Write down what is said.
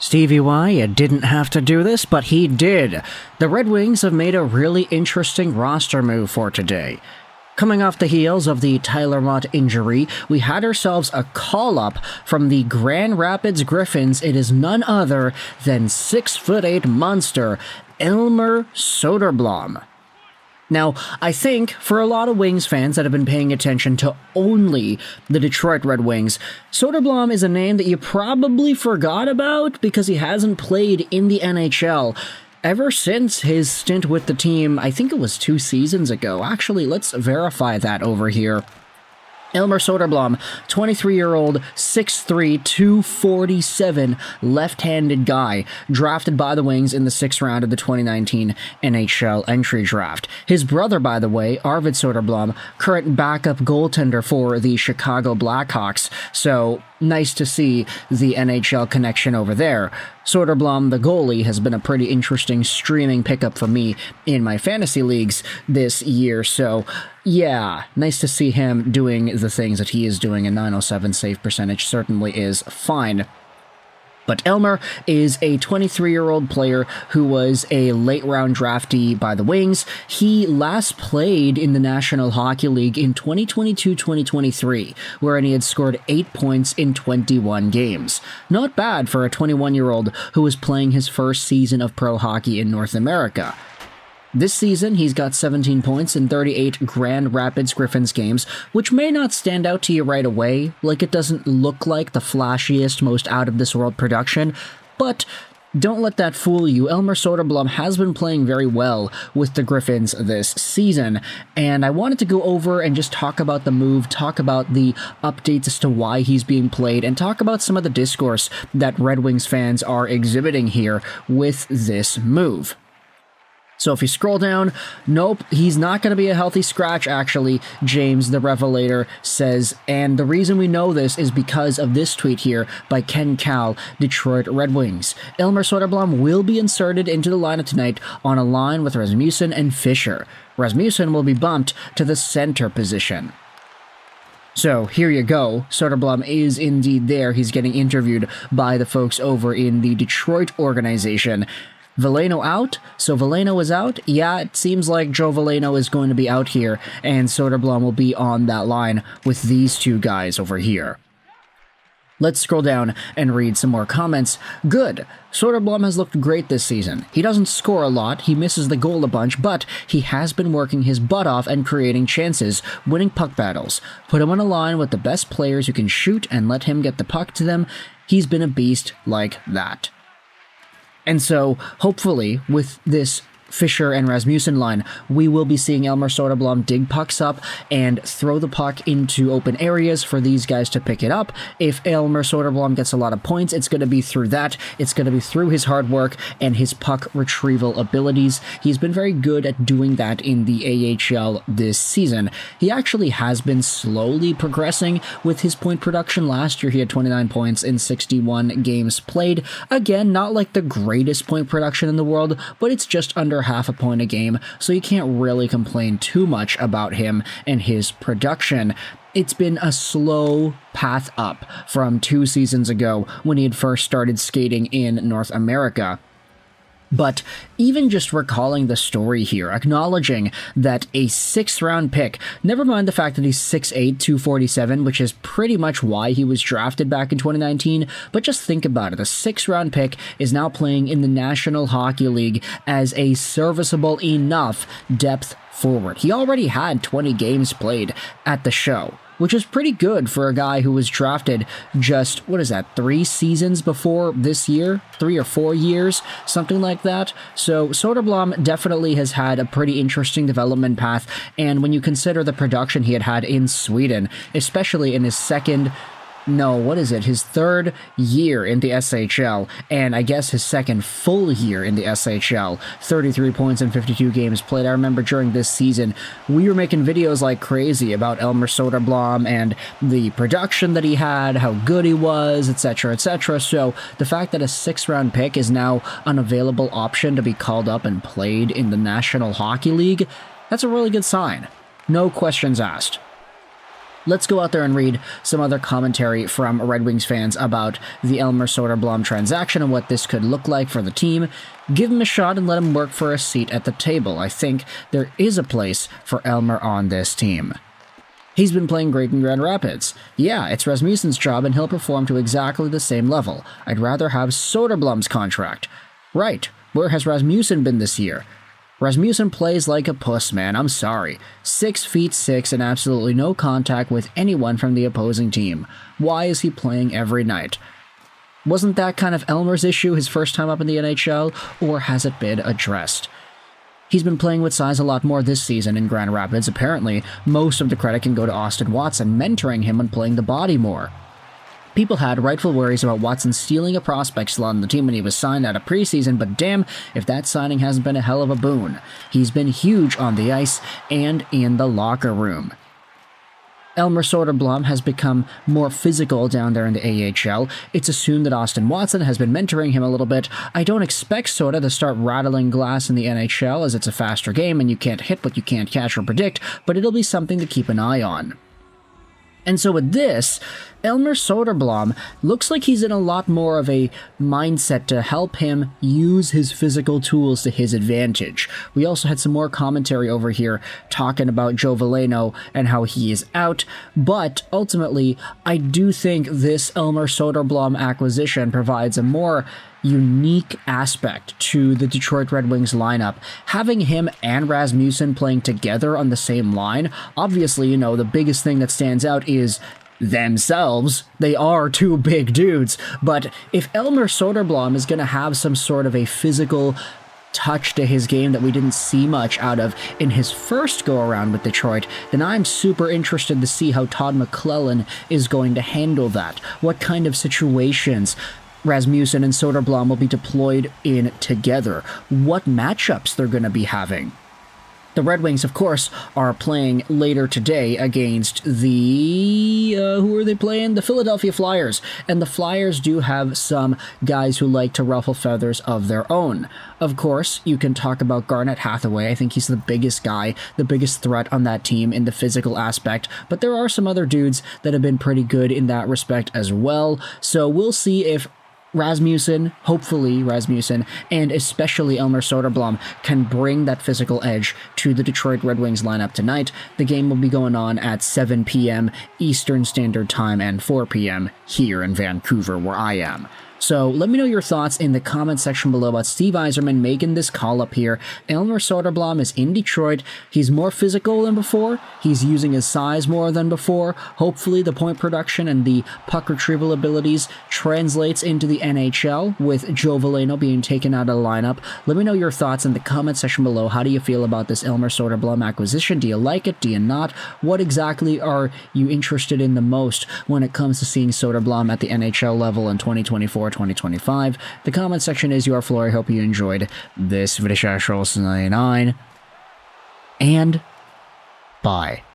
Stevie Y didn't have to do this, but he did. The Red Wings have made a really interesting roster move for today. Coming off the heels of the Tyler Mott injury, we had ourselves a call-up from the Grand Rapids Griffins. It is none other than 6'8" monster, Elmer Soderblom. Now, I think for a lot of Wings fans that have been paying attention to only the Detroit Red Wings, Soderblom is a name that you probably forgot about because he hasn't played in the NHL ever since his stint with the team. I think it was 2 seasons ago. Actually, let's verify that over here. Elmer Soderblom, 23-year-old, 6'3", 247, left-handed guy, drafted by the Wings in the 6th round of the 2019 NHL Entry Draft. His brother, by the way, Arvid Soderblom, current backup goaltender for the Chicago Blackhawks, so nice to see the NHL connection over there. Soderblom, the goalie, has been a pretty interesting streaming pickup for me in my fantasy leagues this year, so yeah, nice to see him doing the things that he is doing. A .907 save percentage certainly is fine. But Elmer is a 23-year-old player who was a late-round draftee by the Wings. He last played in the National Hockey League in 2022-2023, wherein he had scored 8 points in 21 games. Not bad for a 21-year-old who was playing his first season of pro hockey in North America. This season, he's got 17 points in 38 Grand Rapids Griffins games, which may not stand out to you right away, like it doesn't look like the flashiest, most out-of-this-world production, but don't let that fool you. Elmer Soderblom has been playing very well with the Griffins this season, and I wanted to go over and just talk about the move, talk about the updates as to why he's being played, and talk about some of the discourse that Red Wings fans are exhibiting here with this move. So if you scroll down, nope, he's not going to be a healthy scratch, actually, James the Revelator says, and the reason we know this is because of this tweet here by Ken Cal, Detroit Red Wings. Elmer Soderblom will be inserted into the lineup tonight on a line with Rasmussen and Fischer. Rasmussen will be bumped to the center position. So, here you go. Soderblom is indeed there. He's getting interviewed by the folks over in the Detroit organization. Veleno out? So Veleno is out? Yeah, it seems like Joe Veleno is going to be out here, and Soderblom will be on that line with these two guys over here. Let's scroll down and read some more comments. Good. Soderblom has looked great this season. He doesn't score a lot, he misses the goal a bunch, but he has been working his butt off and creating chances, winning puck battles. Put him on a line with the best players who can shoot and let him get the puck to them. He's been a beast like that. And so, hopefully, with this Fischer and Rasmussen line, we will be seeing Elmer Soderblom dig pucks up and throw the puck into open areas for these guys to pick it up. If Elmer Soderblom gets a lot of points, it's going to be through that. It's going to be through his hard work and his puck retrieval abilities. He's been very good at doing that in the AHL this season. He actually has been slowly progressing with his point production. Last year, he had 29 points in 61 games played. Again, not like the greatest point production in the world, but it's just under half a point a game, so you can't really complain too much about him and his production. It's been a slow path up from 2 seasons ago when he had first started skating in North America. But even just recalling the story here, acknowledging that a 6th-round pick, never mind the fact that he's 6'8", 247, which is pretty much why he was drafted back in 2019, but just think about it. A 6th-round pick is now playing in the National Hockey League as a serviceable enough depth forward. He already had 20 games played at the show, which is pretty good for a guy who was drafted just, 3 seasons before this year? 3 or 4 years? Something like that. So Soderblom definitely has had a pretty interesting development path, and when you consider the production he had in Sweden, especially in his his 3rd year in the SHL, and I guess his 2nd full year in the SHL, 33 points in 52 games played. I remember during this season, we were making videos like crazy about Elmer Soderblom and the production that he had, how good he was, etc., etc. So the fact that a 6th-round pick is now an available option to be called up and played in the National Hockey League, that's a really good sign. No questions asked. Let's go out there and read some other commentary from Red Wings fans about the Elmer Soderblom transaction and what this could look like for the team. Give him a shot and let him work for a seat at the table. I think there is a place for Elmer on this team. He's been playing great in Grand Rapids. Yeah, it's Rasmussen's job and he'll perform to exactly the same level. I'd rather have Soderblom's contract. Right, where has Rasmussen been this year? Rasmussen plays like a puss, man, I'm sorry. 6'6" and absolutely no contact with anyone from the opposing team. Why is he playing every night? Wasn't that kind of Elmer's issue his first time up in the NHL, or has it been addressed? He's been playing with size a lot more this season in Grand Rapids. Apparently, most of the credit can go to Austin Watson mentoring him and playing the body more. People had rightful worries about Watson stealing a prospect slot on the team when he was signed out of preseason, but damn if that signing hasn't been a hell of a boon. He's been huge on the ice and in the locker room. Elmer Soderblom has become more physical down there in the AHL. It's assumed that Austin Watson has been mentoring him a little bit. I don't expect Soda to start rattling glass in the NHL, as it's a faster game and you can't hit what you can't catch or predict, but it'll be something to keep an eye on. And so with this, Elmer Soderblom looks like he's in a lot more of a mindset to help him use his physical tools to his advantage. We also had some more commentary over here talking about Joe Veleno and how he is out, but ultimately, I do think this Elmer Soderblom acquisition provides a more unique aspect to the Detroit Red Wings lineup. Having him and Rasmussen playing together on the same line, obviously, you know, the biggest thing that stands out is themselves. They are two big dudes, but if Elmer Soderblom is going to have some sort of a physical touch to his game that we didn't see much out of in his first go-around with Detroit, then I'm super interested to see how Todd McLellan is going to handle that. What kind of situations Rasmussen and Soderblom will be deployed in together, what matchups they're going to be having. The Red Wings, of course, are playing later today against the... who are they playing? The Philadelphia Flyers. And the Flyers do have some guys who like to ruffle feathers of their own. Of course, you can talk about Garnet Hathaway. I think he's the biggest guy, the biggest threat on that team in the physical aspect. But there are some other dudes that have been pretty good in that respect as well. So we'll see if Rasmussen, hopefully Rasmussen, and especially Elmer Soderblom can bring that physical edge to the Detroit Red Wings lineup tonight. The game will be going on at 7 p.m. Eastern Standard Time and 4 p.m. here in Vancouver, where I am. So let me know your thoughts in the comment section below about Steve Yzerman making this call up here. Elmer Soderblom is in Detroit. He's more physical than before. He's using his size more than before. Hopefully the point production and the puck retrieval abilities translates into the NHL with Joe Veleno being taken out of the lineup. Let me know your thoughts in the comment section below. How do you feel about this Elmer Soderblom acquisition? Do you like it? Do you not? What exactly are you interested in the most when it comes to seeing Soderblom at the NHL level in 2024-2025? The comment section is your floor. I hope you enjoyed this video. 99 and bye.